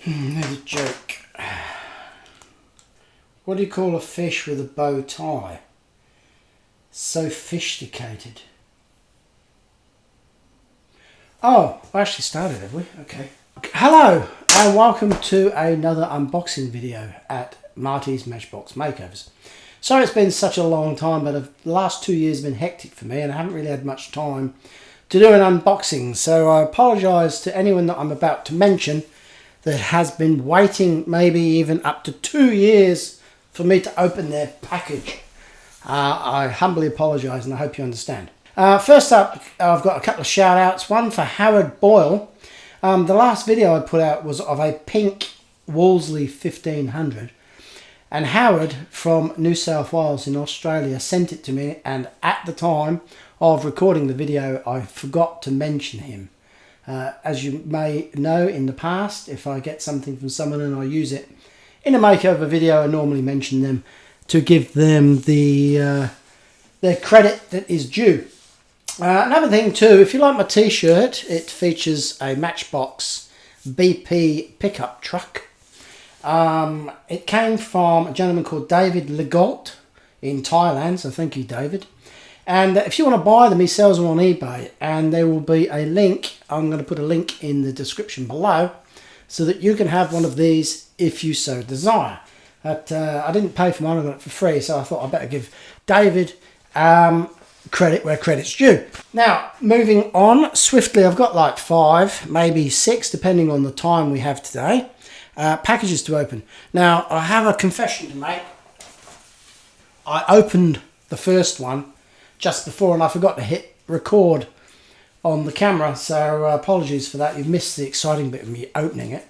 There's a joke. What do you call a fish with a bow tie? Sophisticated. Oh, we actually started, have we? Okay. Hello, and welcome to another unboxing video at Marty's Matchbox Makeovers. Sorry it's been such a long time, but the last 2 years have been hectic for me and I haven't really had much time to do an unboxing. So I apologise to anyone that I'm about to mention that has been waiting maybe even up to 2 years for me to open their package. I humbly apologise and I hope you understand. First up, I've got a couple of shout outs. One for Howard Boyle. The last video I put out was of a pink Wolseley 1500. And Howard from New South Wales in Australia sent it to me, and at the time of recording the video I forgot to mention him. As you may know, in the past, if I get something from someone and I use it in a makeover video, I normally mention them to give them their credit that is due. Another thing too, if you like my t-shirt, it features a Matchbox BP pickup truck. It came from a gentleman called David Legault in Thailand, so thank you David. And if you want to buy them, he sells them on eBay, and there will be a link. I'm going to put a link in the description below so that you can have one of these if you so desire. But I didn't pay for mine, I got it for free, so I thought I'd better give David credit where credit's due. Now, moving on swiftly, I've got like 5, maybe 6, depending on the time we have today. Packages to open. Now, I have a confession to make. I opened the first one just before and I forgot to hit record on the camera, so apologies for that. You've missed the exciting bit of me opening it.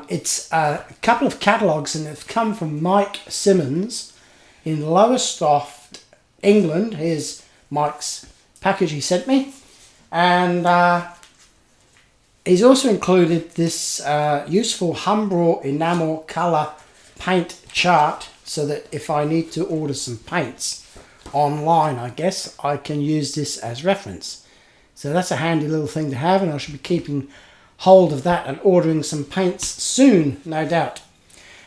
It's a couple of catalogues and they've come from Mike Symonds in Lowestoft, England. Here's Mike's package he sent me, and he's also included this useful Umbro enamel colour paint chart, so that if I need to order some paints online, I guess I can use this as reference. So that's a handy little thing to have, and I should be keeping hold of that and ordering some paints soon, no doubt.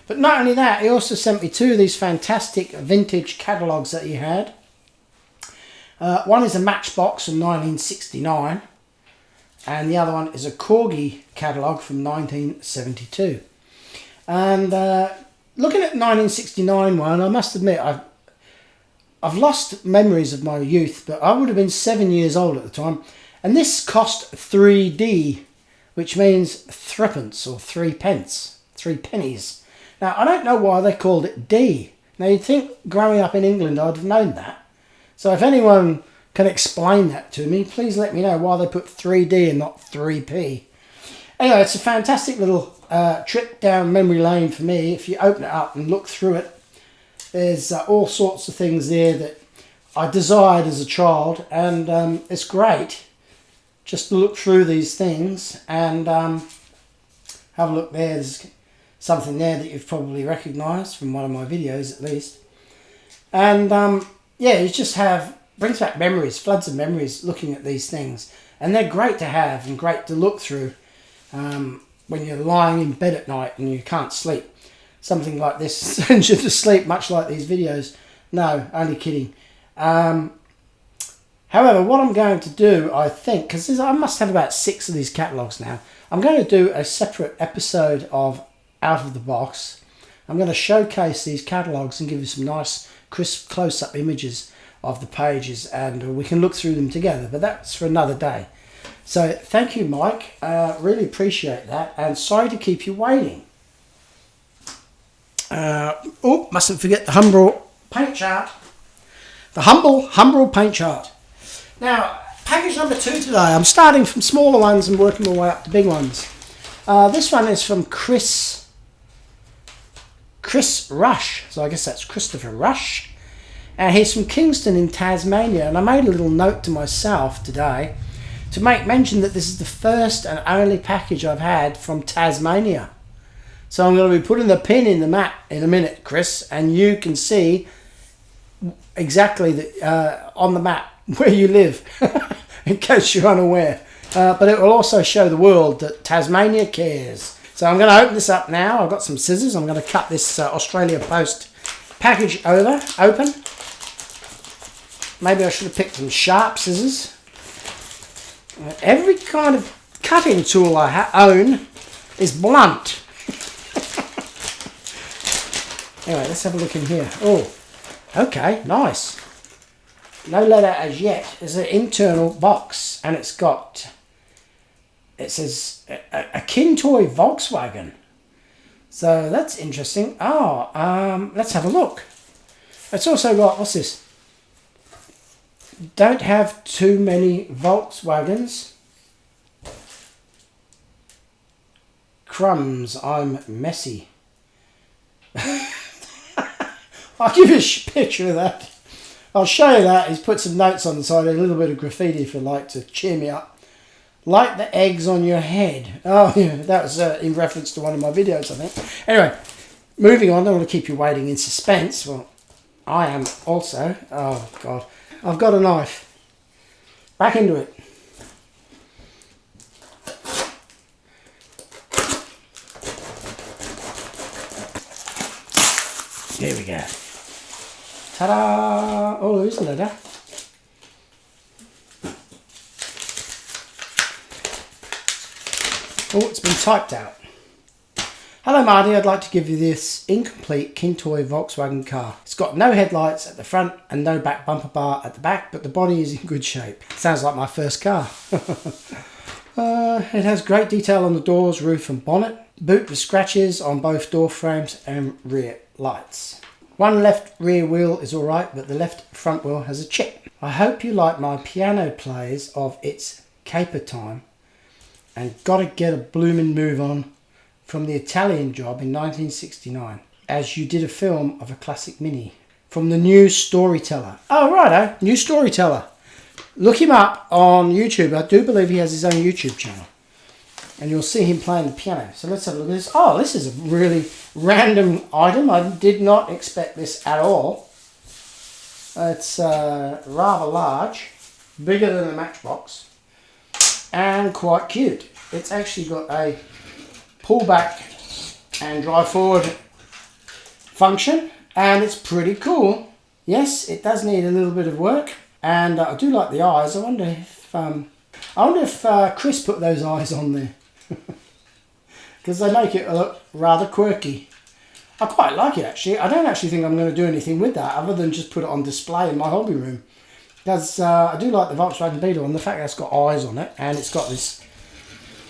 But not only that, he also sent me 2 of these fantastic vintage catalogues that he had. One is a Matchbox from 1969, and the other one is a Corgi catalogue from 1972. And looking at the 1969 one, I must admit I've lost memories of my youth, but I would have been 7 years old at the time. And this cost 3D, which means threepence or 3 pence, 3 pennies. Now, I don't know why they called it D. Now, you'd think growing up in England I'd have known that. So if anyone can explain that to me, please let me know why they put 3D and not 3p. Anyway, it's a fantastic little trip down memory lane for me. If you open it up and look through it, there's all sorts of things there that I desired as a child, and it's great just to look through these things and have a look there. There's something there that you've probably recognised from one of my videos at least. And yeah, you just brings back memories, floods of memories looking at these things. And they're great to have and great to look through when you're lying in bed at night and you can't sleep. Something like this sends you to sleep, much like these videos. No, only kidding. However, what I'm going to do, I think, because I must have about 6 of these catalogues now, I'm going to do a separate episode of Out of the Box. I'm going to showcase these catalogues and give you some nice, crisp, close-up images of the pages, and we can look through them together, but that's for another day. So, thank you, Mike. Really appreciate that, and sorry to keep you waiting. Mustn't forget the Umbro paint chart. The Umbro paint chart. Now, package number 2 today. I'm starting from smaller ones and working my way up to big ones. This one is from Chris Rush. So I guess that's Christopher Rush. He's from Kingston in Tasmania. And I made a little note to myself today to make mention that this is the first and only package I've had from Tasmania. So I'm going to be putting the pin in the map in a minute, Chris, and you can see exactly on the map where you live, in case you're unaware. But it will also show the world that Tasmania cares. So I'm going to open this up now. I've got some scissors. I'm going to cut this Australia Post package open. Maybe I should have picked some sharp scissors. Every kind of cutting tool I own is blunt. Anyway, let's have a look in here. Oh, okay, nice. No letter as yet. It's an internal box, and it says a kin toy Volkswagen. So that's interesting. Oh, let's have a look. It's also got, what's this? Don't have too many Volkswagens. Crumbs, I'm messy. I'll give you a picture of that. I'll show you that. He's put some notes on the side, a little bit of graffiti if you like to cheer me up. Like the eggs on your head. Oh, yeah, that was in reference to one of my videos, I think. Anyway, moving on. I don't want to keep you waiting in suspense. Well, I am also. Oh, God. I've got a knife. Back into it. There we go. Ta-da! Oh, there's a letter. Oh, it's been typed out. Hello Marty, I'd like to give you this incomplete kin toy Volkswagen car. It's got no headlights at the front and no back bumper bar at the back, but the body is in good shape. Sounds like my first car. It has great detail on the doors, roof and bonnet. Boot with scratches on both door frames and rear lights. One left rear wheel is alright, but the left front wheel has a chip. I hope you like my piano plays of It's Caper Time and Gotta Get a Bloomin' Move On from the Italian Job in 1969, as you did a film of a classic Mini. From the New Storyteller. Oh, righto, New Storyteller. Look him up on YouTube. I do believe he has his own YouTube channel. And you'll see him playing the piano. So let's have a look at this. Oh, this is a really random item. I did not expect this at all. It's rather large, bigger than a Matchbox, and quite cute. It's actually got a pull back and drive forward function, and it's pretty cool. Yes, it does need a little bit of work, and I do like the eyes. I wonder if Chris put those eyes on there. Because they make it look rather quirky. I quite like it actually. I don't actually think I'm going to do anything with that other than just put it on display in my hobby room. Because I do like the Volkswagen Beetle, and the fact that it's got eyes on it and it's got this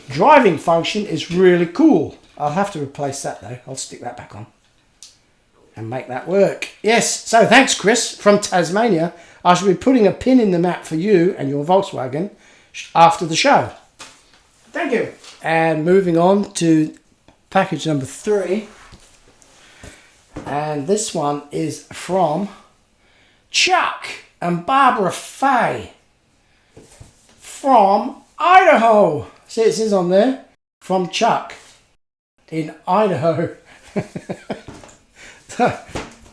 driving function is really cool. I'll have to replace that though. I'll stick that back on and make that work. Yes, so thanks Chris from Tasmania. I shall be putting a pin in the map for you and your Volkswagen after the show. Thank you. And moving on to package number 3. And this one is from Chuck and Barbara Fay from Idaho. See, it says on there, from Chuck in Idaho. So,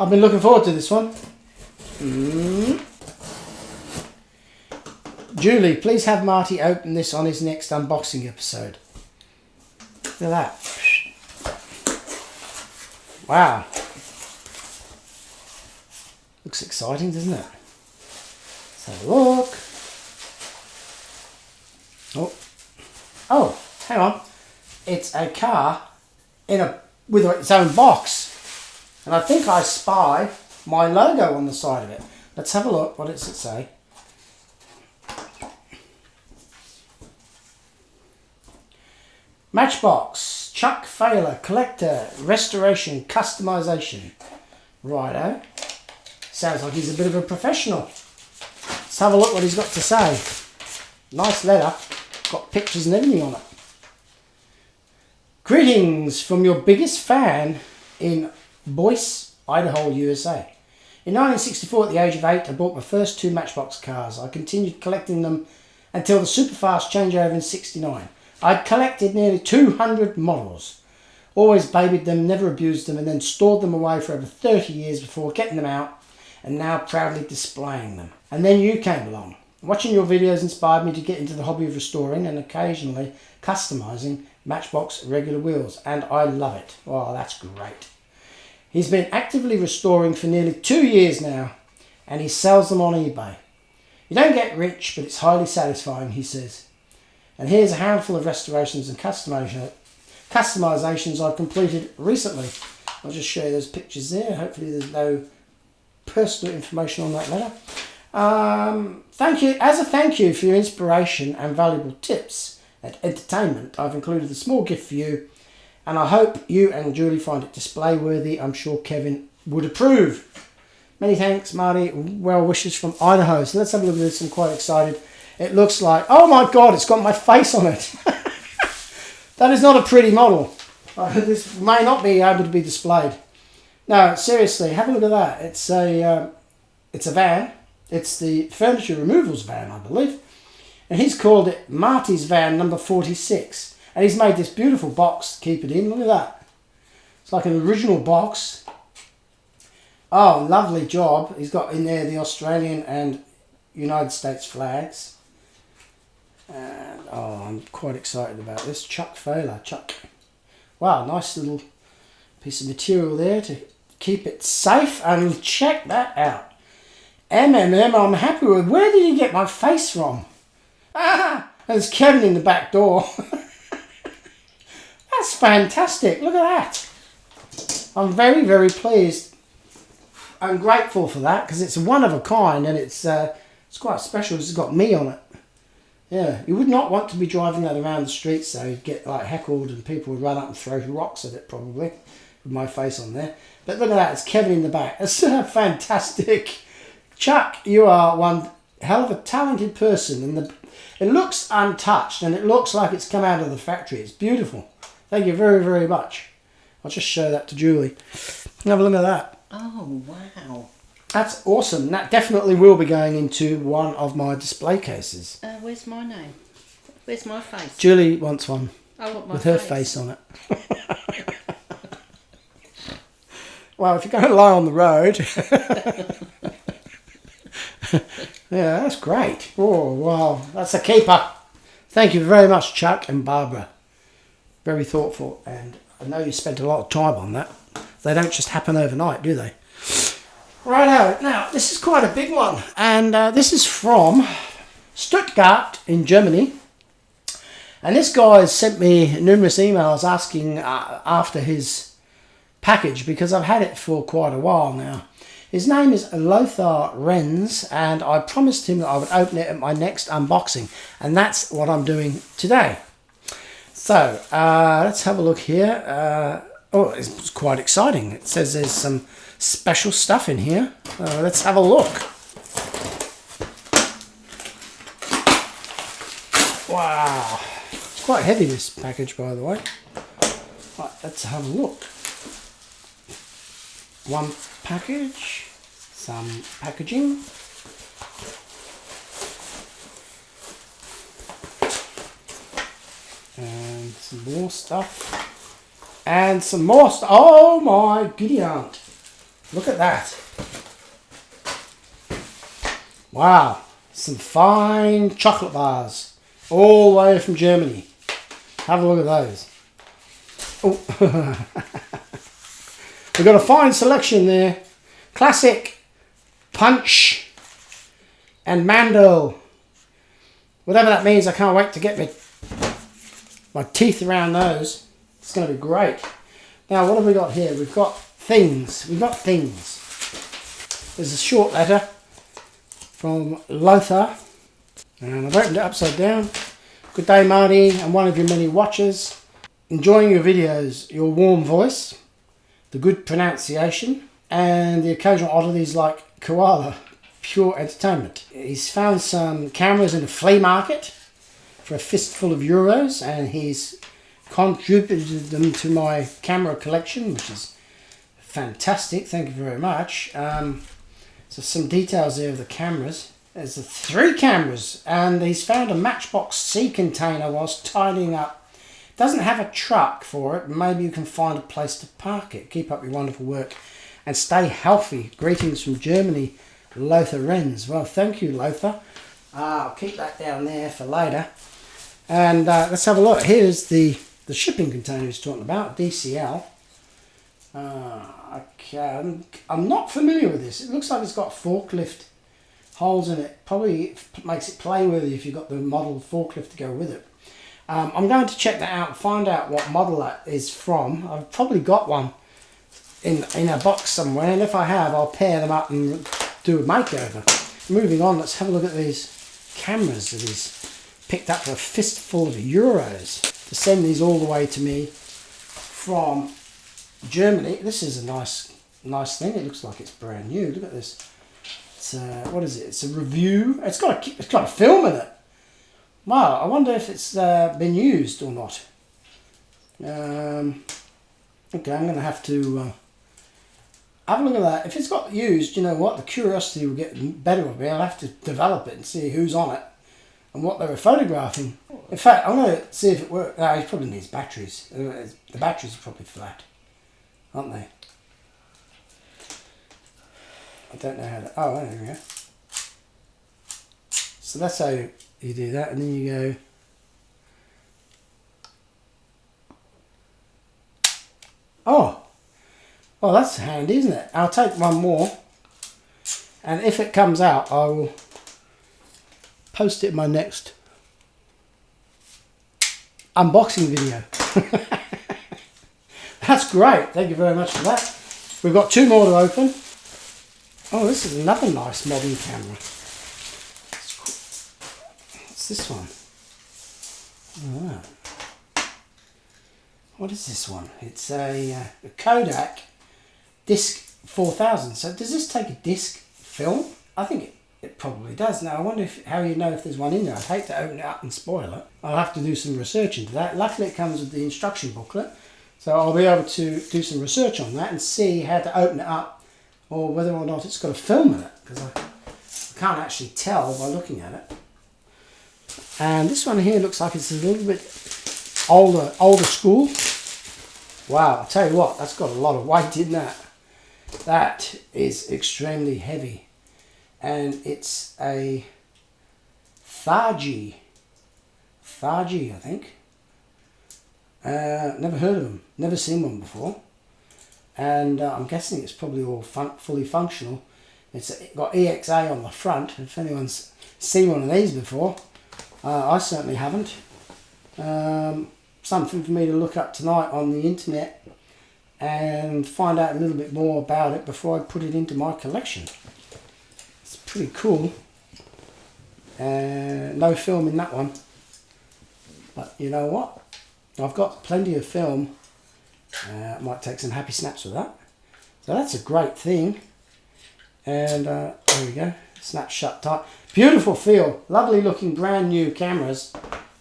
I've been looking forward to this one. Julie, please have Marty open this on his next unboxing episode. Look at that. Wow. Looks exciting, doesn't it? Let's have a look. Oh, hang on. It's a car with its own box. And I think I spy my logo on the side of it. Let's have a look. What does it say? Matchbox, Chuck Falor, collector, restoration, customization. Righto. Sounds like he's a bit of a professional. Let's have a look what he's got to say. Nice letter. Got pictures and everything on it. Greetings from your biggest fan in Boise, Idaho, USA. In 1964, at the age of 8, I bought my first 2 Matchbox cars. I continued collecting them until the Superfast changeover in 69. I'd collected nearly 200 models. Always babied them, never abused them, and then stored them away for over 30 years before getting them out and now proudly displaying them. And then you came along. Watching your videos inspired me to get into the hobby of restoring and occasionally customising Matchbox regular wheels, and I love it. Oh, that's great. He's been actively restoring for nearly 2 years now, and he sells them on eBay. You don't get rich, but it's highly satisfying, he says. And here's a handful of restorations and customizations I've completed recently. I'll just show you those pictures there. Hopefully there's no personal information on that letter. Thank you. As a thank you for your inspiration and valuable tips and entertainment, I've included a small gift for you, and I hope you and Julie find it display worthy. I'm sure Kevin would approve. Many thanks, Marty. Well wishes from Idaho. So let's have a look at this. I'm quite excited. It looks like, oh my God, it's got my face on it. That is not a pretty model. This may not be able to be displayed. No, seriously, have a look at that. It's a van. It's the furniture removals van, I believe. And he's called it Marty's van number 46. And he's made this beautiful box to keep it in. Look at that. It's like an original box. Oh, lovely job. He's got in there the Australian and United States flags. And, oh, I'm quite excited about this. Chuck Falor. Chuck. Wow, nice little piece of material there to keep it safe. And check that out. I'm happy with. Where did you get my face from? Ah, there's Kevin in the back door. That's fantastic. Look at that. I'm very, very pleased. I'm grateful for that because it's one of a kind, and it's quite special. It's got me on it. Yeah, you would not want to be driving that around the streets though. You'd get like heckled and people would run up and throw rocks at it probably with my face on there. But look at that, it's Kevin in the back. That's fantastic. Chuck, you are one hell of a talented person, and it looks untouched and it looks like it's come out of the factory. It's beautiful. Thank you very, very much. I'll just show that to Julie. Have a look at that. Oh, wow. That's awesome. That definitely will be going into one of my display cases. Where's my name? Where's my face? Julie wants one. I want my with her face on it. Well, if you're going to lie on the road. Yeah, that's great. Oh, wow. That's a keeper. Thank you very much, Chuck and Barbara. Very thoughtful. And I know you spent a lot of time on that. They don't just happen overnight, do they? Righto. Now, this is quite a big one. And this is from Stuttgart in Germany. And this guy has sent me numerous emails asking after his package because I've had it for quite a while now. His name is Lothar Renz, and I promised him that I would open it at my next unboxing, and that's what I'm doing today. So, let's have a look here. Oh, it's quite exciting. It says there's some special stuff in here. Let's have a look. Wow. It's quite heavy, this package, by the way. Right, let's have a look. One package, some packaging. And some more stuff. And some more stuff. Oh my giddy aunt. Look at that. Wow. Some fine chocolate bars. All the way from Germany. Have a look at those. Oh. We've got a fine selection there. Classic, Punch, and Mando. Whatever that means, I can't wait to get my teeth around those. It's going to be great. Now, what have we got here? We've got things. There's a short letter from Lothar. And I've opened it upside down. Good day, Marty. I'm one of your many watchers. Enjoying your videos, your warm voice, the good pronunciation, and the occasional oddities like koala. Pure entertainment. He's found some cameras in a flea market for a fistful of euros, and he's contributed them to my camera collection, which is fantastic. Thank you very much. So some details there of the cameras. There's 3 cameras, and he's found a Matchbox C container whilst tidying up. Doesn't have a truck for it. Maybe you can find a place to park it. Keep up your wonderful work and stay healthy. Greetings from Germany, Lothar Renz. Well, thank you, Lothar. I'll keep that down there for later. And let's have a look. Here's the the shipping container he's talking about, DCL. Okay, I'm not familiar with this. It looks like it's got forklift holes in it. Probably makes it play worthy if you've got the model forklift to go with it. I'm going to check that out and find out what model that is from. I've probably got one in a box somewhere, and if I have, I'll pair them up and do a makeover. Moving on, let's have a look at these cameras that he's picked up for a fistful of euros to send these all the way to me from Germany. This is a nice thing. It looks like it's brand new. Look at this. It's what is it? It's a review. It's got a film in it. Wow, I wonder if it's been used or not. Okay, I'm going to have to have a look at that. If it's got used, you know what? The curiosity will get better of me. I'll have to develop it and see who's on it and what they were photographing. In fact, I'm going to see if it works. It probably needs batteries. The batteries are probably flat, aren't they? I don't know how to... Oh, there we go. So that's how you do that, and then you go... Oh, well, that's handy, isn't it? I'll take one more, and if it comes out, I will post it in my next unboxing video. That's great. Thank you very much for that. We've got two more to open. Oh, this is another nice modern camera. What's this one? Oh. What is this one? It's a Kodak Disc 4000. So does this take a disc film? I think it probably does. Now I wonder how you know if there's one in there. I'd hate to open it up and spoil it. I'll have to do some research into that. Luckily it comes with the instruction booklet, so I'll be able to do some research on that and see how to open it up, or whether or not it's got a film in it, because I can't actually tell by looking at it. And this one here looks like it's a little bit older school. Wow, I'll tell you what, that's got a lot of weight in that. That is extremely heavy. And it's a Thargy, I think. Never heard of them, never seen one before. And I'm guessing it's probably all fully functional. It's got EXA on the front. If anyone's seen one of these before, I certainly haven't. Something for me to look up tonight on the internet and find out a little bit more about it before I put it into my collection. It's pretty cool. No film in that one, but you know what? I've got plenty of film. I might take some happy snaps with that. So that's a great thing. And there we go. Snap shut tight. Beautiful feel. Lovely looking brand new cameras.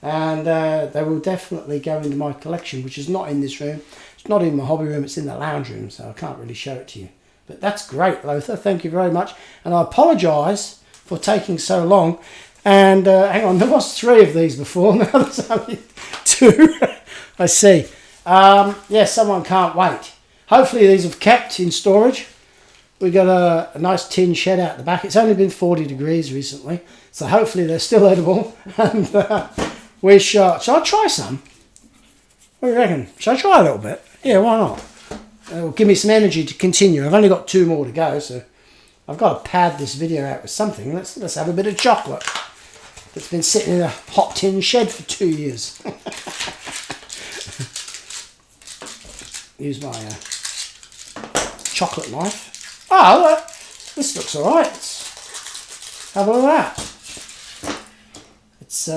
And they will definitely go into my collection, which is not in this room. It's not in my hobby room. It's in the lounge room, so I can't really show it to you. But that's great, Lothar. Thank you very much. And I apologise for taking so long. And hang on, there was 3 of these before. Now there's only 2. I see. Yeah, someone can't wait. Hopefully these have kept in storage. We got a nice tin shed out the back. It's only been 40 degrees recently, so hopefully they're still edible. And we shall I try some? What do you reckon? Shall I try a little bit? Yeah, why not? It'll give me some energy to continue. I've only got 2 more to go, so I've got to pad this video out with something. Let's have a bit of chocolate that's been sitting in a hot tin shed for 2 years. Use my chocolate knife. Oh, look, this looks alright. Have a look at that. It's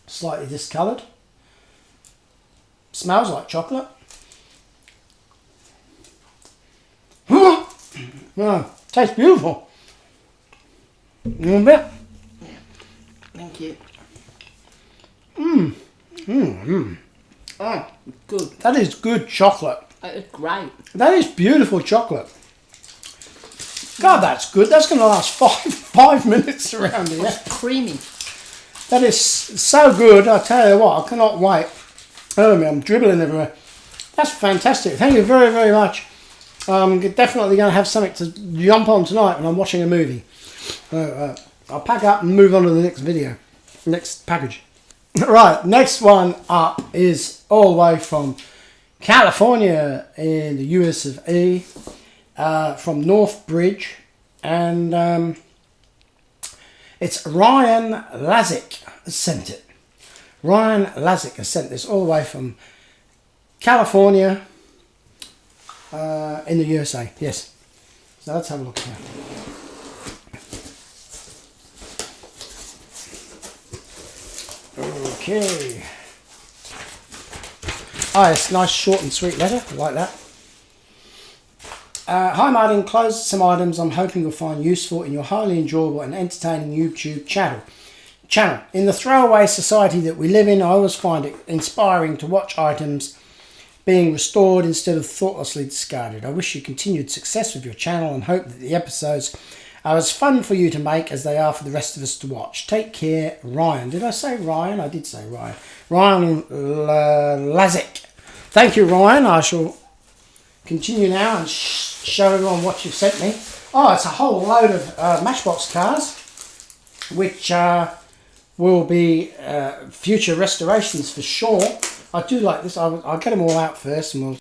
slightly discoloured. Smells like chocolate. Oh, tastes beautiful. A little bit. Yeah. Thank you. Oh, good. That is good chocolate. That is great. That is beautiful chocolate. God, that's good. That's going to last five minutes around here. It's creamy. That is so good. I tell you what, I cannot wait. Oh, I'm dribbling everywhere. That's fantastic. Thank you very, very much. I'm definitely going to have something to jump on tonight when I'm watching a movie. I'll pack up and move on to the next video. Next package. Right, next one up is all the way from California in the US of A, from Northridge, and it's Ryan Lazik has sent it. Ryan Lazik has sent this all the way from California in the USA. Yes. So let's have a look here. Okay. Oh, it's a nice short and sweet letter. I like that. Hi Marty, enclosed some items I'm hoping you'll find useful in your highly enjoyable and entertaining YouTube channel. In the throwaway society that we live in, I always find it inspiring to watch items being restored instead of thoughtlessly discarded. I wish you continued success with your channel and hope that the episodes are as fun for you to make as they are for the rest of us to watch. Take care, Ryan. Did I say Ryan? I did say Ryan. Ryan Lazik. Thank you, Ryan. I shall continue now and show everyone what you've sent me. Oh, it's a whole load of Matchbox cars, which will be future restorations for sure. I do like this. I'll get them all out first and we'll...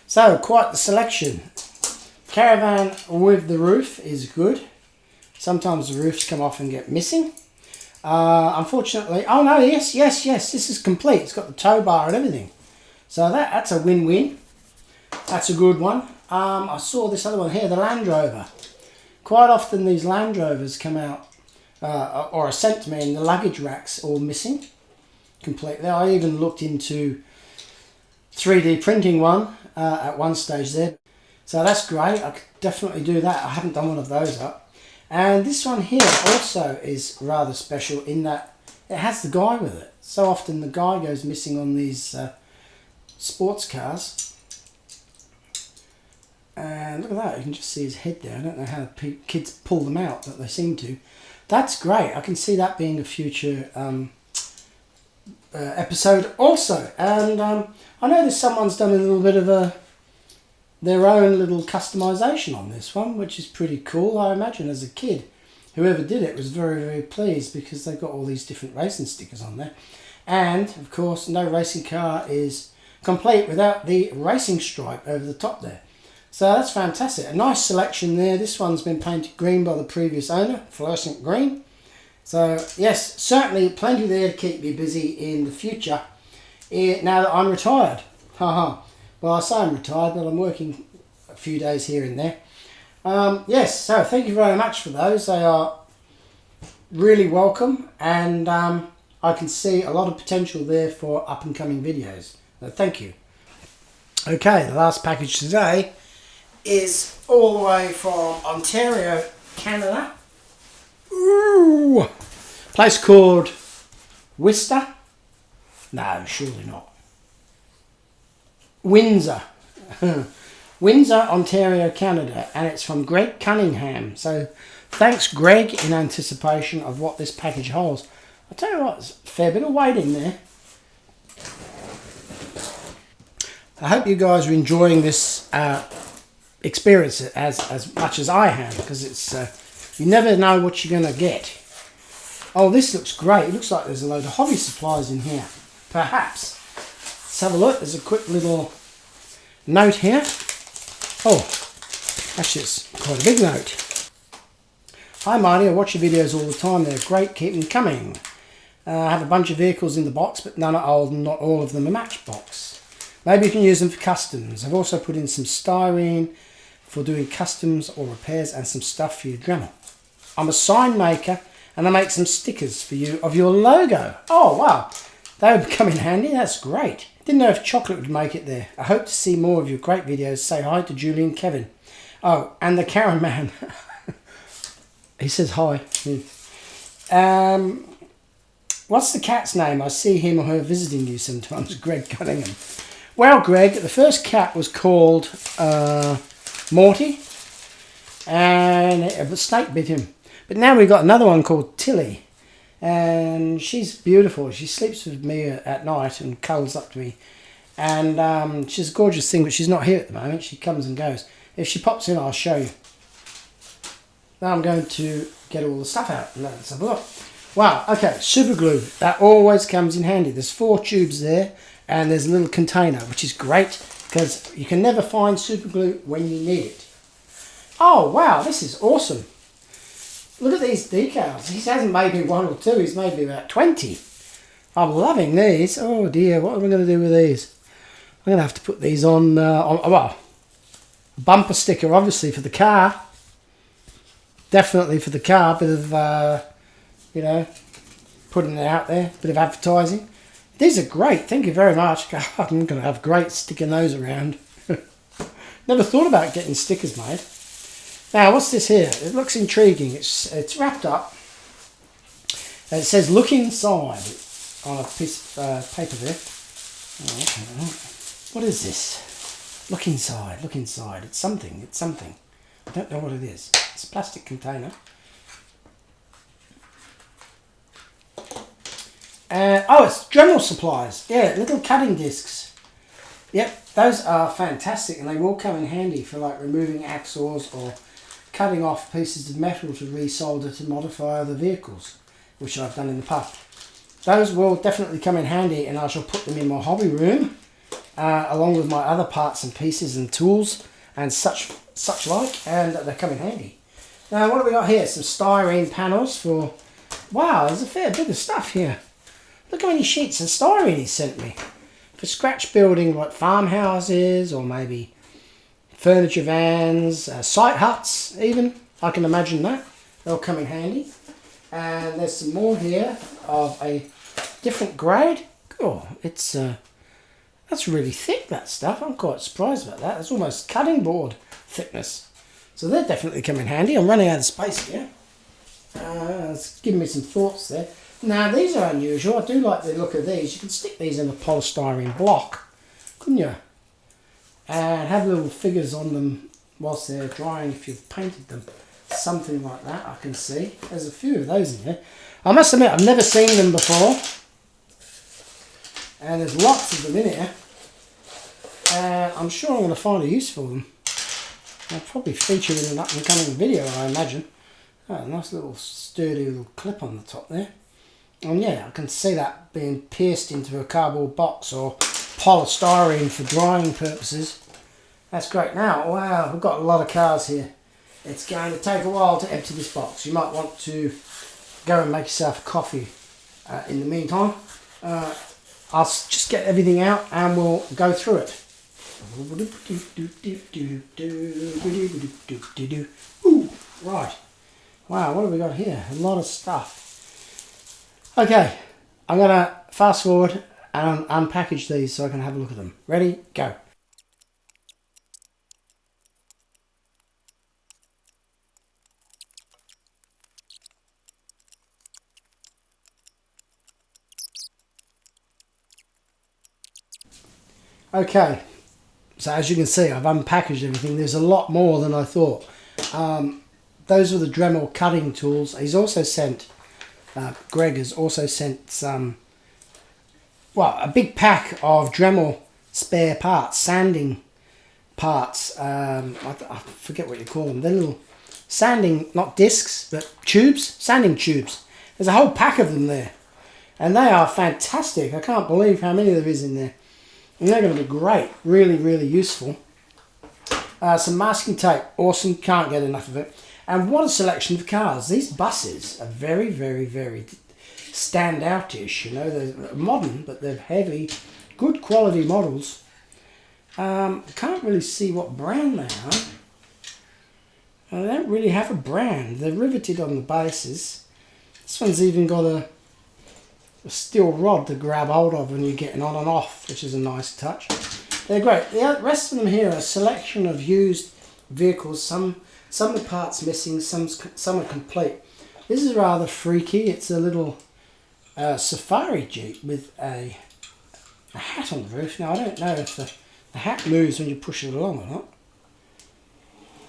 So, quite the selection. Caravan with the roof is good. Sometimes the roofs come off and get missing. Unfortunately... Oh no, yes, this is complete. It's got the tow bar and everything. So that's a win-win. That's a good one. I saw this other one here, the Land Rover. Quite often these Land Rovers come out or are sent to me and the luggage racks all missing completely. I even looked into 3D printing one at one stage there. So that's great. I could definitely do that. I haven't done one of those up. And this one here also is rather special in that it has the guy with it. So often the guy goes missing on these sports cars. And look at that, you can just see his head there. I don't know how the kids pull them out, but they seem to. That's great. I can see that being a future episode also. And I noticed someone's done a little bit of their own little customization on this one, which is pretty cool. I imagine as a kid, whoever did it was very, very pleased because they've got all these different racing stickers on there. And, of course, no racing car is complete without the racing stripe over the top there. So that's fantastic. A nice selection there. This one's been painted green by the previous owner, fluorescent green. So, yes, certainly plenty there to keep me busy in the future now that I'm retired. Haha. Well, I say I'm retired, but I'm working a few days here and there. Yes, so thank you very much for those. They are really welcome, and I can see a lot of potential there for up-and-coming videos. So thank you. Okay, the last package today is all the way from Ontario, Canada. Ooh! Place called Winsor? No, surely not. Windsor. Windsor, Ontario, Canada, and it's from Greg Cunningham. So thanks, Greg, in anticipation of what this package holds. I'll tell you what, there's a fair bit of weight in there. I hope you guys are enjoying this experience as much as I am, because it's you never know what you're going to get. Oh, this looks great. It looks like there's a load of hobby supplies in here. Perhaps. Let's have a look. There's a quick little note here. Oh, actually it's quite a big note. Hi Marty, I watch your videos all the time. They're great. Keep them coming. I have a bunch of vehicles in the box, but none are old and not all of them are Matchbox. Maybe you can use them for customs. I've also put in some styrene for doing customs or repairs and some stuff for your Dremel. I'm a sign maker and I make some stickers for you of your logo. Oh wow, they would come in handy. That's great. Didn't know if chocolate would make it there. I hope to see more of your great videos. Say hi to Julie and Kevin. Oh, and the Karen man. He says hi. What's the cat's name? I see him or her visiting you sometimes. Greg Cunningham. Well, Greg, the first cat was called Marty, and a snake bit him. But now we've got another one called Tilly, and she's beautiful. She sleeps with me at night and cuddles up to me, and she's a gorgeous thing, but she's not here at the moment. She comes and goes. If she pops in, I'll show you. Now I'm going to get all the stuff out and let's have a look. Wow, okay, super glue. That always comes in handy. There's 4 tubes there and there's a little container, which is great because you can never find super glue when you need it. Oh, wow, this is awesome. Look at these decals. He hasn't made me 1 or 2, he's made me about 20. I'm loving these. Oh dear, what am I going to do with these? I'm going to have to put these on well, bumper sticker obviously for the car. Definitely for the car, bit of, you know, putting it out there, bit of advertising. These are great, thank you very much. I'm going to have great sticking those around. Never thought about getting stickers made. Now, what's this here? It looks intriguing. It's wrapped up. And it says, look inside on a piece of paper there. Oh, what is this? Look inside, look inside. It's something, it's something. I don't know what it is. It's a plastic container. Oh, it's Dremel supplies. Yeah, little cutting discs. Yep, those are fantastic and they will come in handy for like removing axles or cutting off pieces of metal to resolder to modify other vehicles, which I've done in the past. Those will definitely come in handy and I shall put them in my hobby room along with my other parts and pieces and tools and such like, and they come in handy. Now what have we got here? Some styrene panels for, wow, there's a fair bit of stuff here. Look how many sheets of styrene he sent me. For scratch building like farmhouses or maybe furniture vans, site huts even, I can imagine that. They'll come in handy. And there's some more here of a different grade. Oh, it's that's really thick, that stuff. I'm quite surprised about that. It's almost cutting board thickness. So they're definitely come in handy. I'm running out of space here. It's giving me some thoughts there. Now these are unusual. I do like the look of these. You can stick these in a polystyrene block, couldn't you? And have little figures on them whilst they're drying if you've painted them. Something like that I can see. There's a few of those in here. I must admit I've never seen them before. And there's lots of them in here. And I'm sure I'm going to find a use for them. I'll probably feature in an up and coming video, I imagine. Oh, nice little sturdy little clip on the top there. And yeah, I can see that being pierced into a cardboard box or polystyrene for drying purposes. That's great. Now, wow, we've got a lot of cars here. It's going to take a while to empty this box. You might want to go and make yourself a coffee in the meantime. I'll just get everything out and we'll go through it. Ooh, right. Wow, what have we got here? A lot of stuff. Okay, I'm going to fast forward and unpackage these so I can have a look at them. Ready? Go. Okay, so as you can see, I've unpackaged everything. There's a lot more than I thought. Those are the Dremel cutting tools. He's also sent, Greg has also sent some, well, a big pack of Dremel spare parts, sanding parts. I forget what you call them. They're little sanding, not discs, but tubes, sanding tubes. There's a whole pack of them there. And they are fantastic. I can't believe how many there is in there. And they're going to be great, really, really useful. Some masking tape, awesome, can't get enough of it. And what a selection of cars. These buses are very, very, very stand-out-ish. You know, they're modern, but they're heavy, good quality models. Can't really see what brand they are. They don't really have a brand. They're riveted on the bases. This one's even got a steel rod to grab hold of when you're getting on and off, which is a nice touch. They're great. The rest of them here are a selection of used vehicles. Some of the parts missing, some are complete. This is rather freaky. It's a little safari jeep with a hat on the roof. Now I don't know if the hat moves when you push it along or not.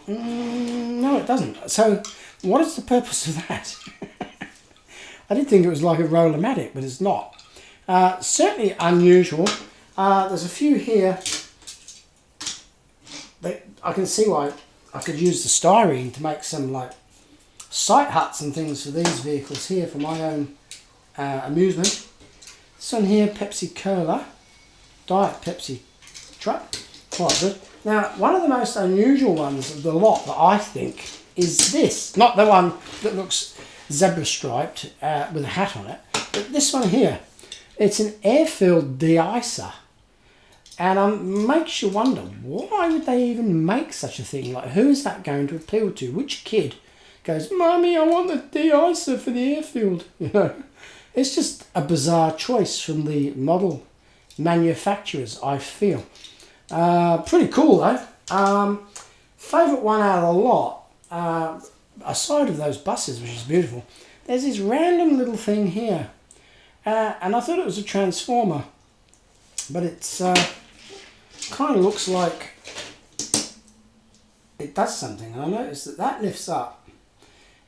No, it doesn't. So what is the purpose of that? I did think it was like a Roller-Matic, but it's not. Certainly unusual. There's a few here. I can see why I could use the styrene to make some like sight huts and things for these vehicles here for my own amusement. This one here, Pepsi Cola, Diet Pepsi truck, quite good. Now, one of the most unusual ones of the lot that I think is this. Not the one that looks zebra striped with a hat on it, but this one here. It's an air-filled de-icer. And makes you wonder, why would they even make such a thing? Like, who is that going to appeal to? Which kid goes, Mummy, I want the de-icer for the airfield? You know, it's just a bizarre choice from the model manufacturers, I feel. Pretty cool though. Favourite one out of the lot, aside of those buses, which is beautiful, there's this random little thing here. And I thought it was a transformer, but it's kind of looks like it does something. And I noticed that that lifts up,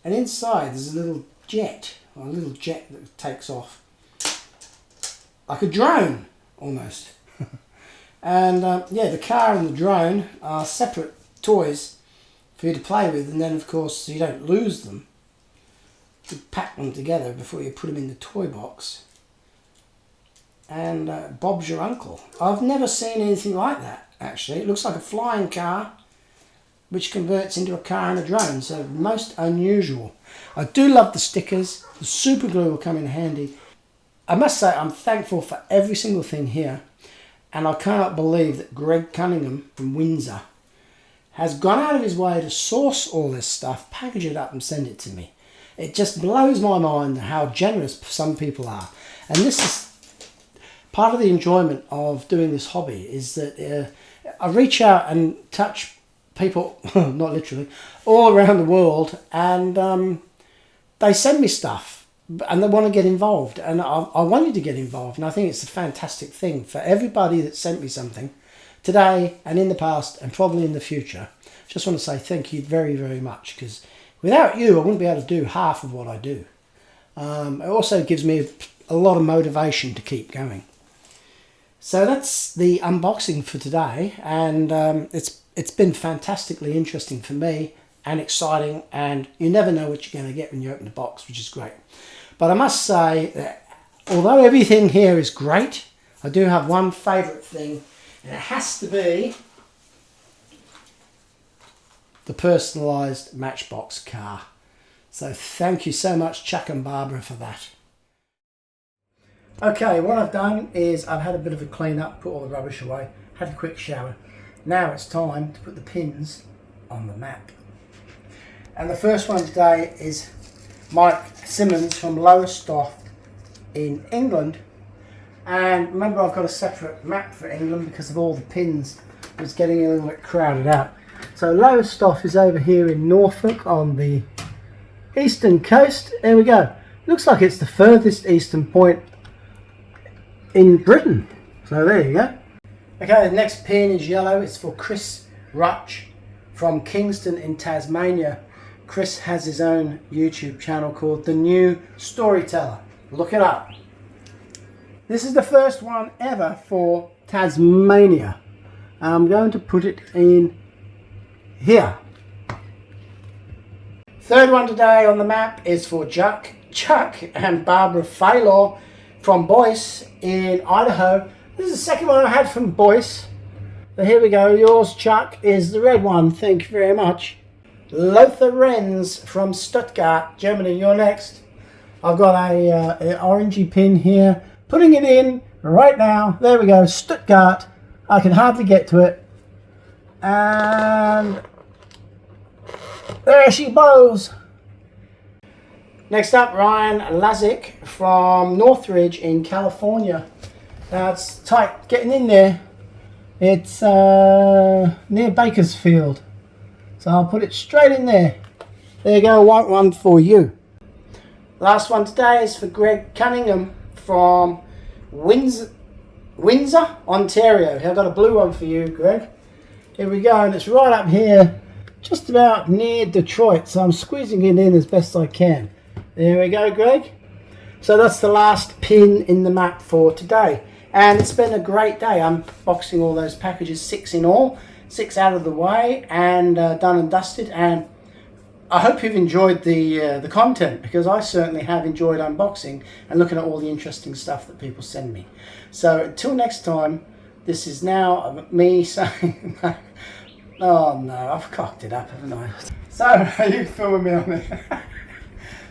and inside there's a little jet that takes off, like a drone almost. And yeah, the car and the drone are separate toys for you to play with, and then of course so you don't lose them, you pack them together before you put them in the toy box. And Bob's your uncle. I've never seen anything like that, actually. It looks like a flying car which converts into a car and a drone, so most unusual. I do love the stickers. The super glue will come in handy. I must say I'm thankful for every single thing here, and I cannot believe that Greg Cunningham from Winsor has gone out of his way to source all this stuff, package it up and send it to me. It just blows my mind how generous some people are. And this is part of the enjoyment of doing this hobby, is that I reach out and touch people, not literally, all around the world, and they send me stuff and they want to get involved, and I wanted to get involved, and I think it's a fantastic thing for everybody that sent me something today and in the past and probably in the future. Just want to say thank you very, very much, because without you I wouldn't be able to do half of what I do. It also gives me a lot of motivation to keep going. So that's the unboxing for today, and it's been fantastically interesting for me and exciting, and you never know what you're going to get when you open the box, which is great. But I must say that although everything here is great, I do have one favourite thing, and it has to be the personalised Matchbox car. So thank you so much, Chuck and Barbara, for that. Okay, what I've done is I've had a bit of a clean up, put all the rubbish away, had a quick shower. Now it's time to put the pins on the map. And the first one today is Mike Symonds from Lowestoft in England. And remember, I've got a separate map for England because of all the pins. It's getting a little bit crowded out. So Lowestoft is over here in Norfolk on the eastern coast. There we go. Looks like it's the furthest eastern point in Britain. So there you go. Okay, the next pin is yellow. It's for Chris Rutch from Kingston in Tasmania. Chris has his own YouTube channel called The New Storyteller. Look it up. This is the first one ever for Tasmania. I'm going to put it in here. Third one today on the map is for Chuck and Barbara Falor from Boise in Idaho. This is the second one I had from Boise. So here we go. Yours, Chuck, is the red one. Thank you very much. Lothar Renz from Stuttgart, Germany. You're next. I've got an orangey pin here. Putting it in right now. There we go. Stuttgart. I can hardly get to it. And there she goes. Next up, Ryan Lazik from Northridge in California. Now it's tight getting in there. It's near Bakersfield. So I'll put it straight in there. There you go, a white one for you. Last one today is for Greg Cunningham from Winsor, Ontario. I've got a blue one for you, Greg. Here we go, and it's right up here, just about near Detroit. So I'm squeezing it in as best I can. There we go, Greg. So that's the last pin in the map for today. And it's been a great day unboxing all those packages, 6 in all. 6 out of the way and done and dusted, and I hope you've enjoyed the content, because I certainly have enjoyed unboxing and looking at all the interesting stuff that people send me. So until next time, this is now me saying, oh no, I've cocked it up, haven't I? So, are you filming me on it?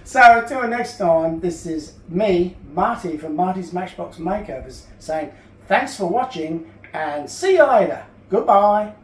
So until next time, this is me, Marty from Marty's Matchbox Makeovers, saying thanks for watching and see you later. Goodbye.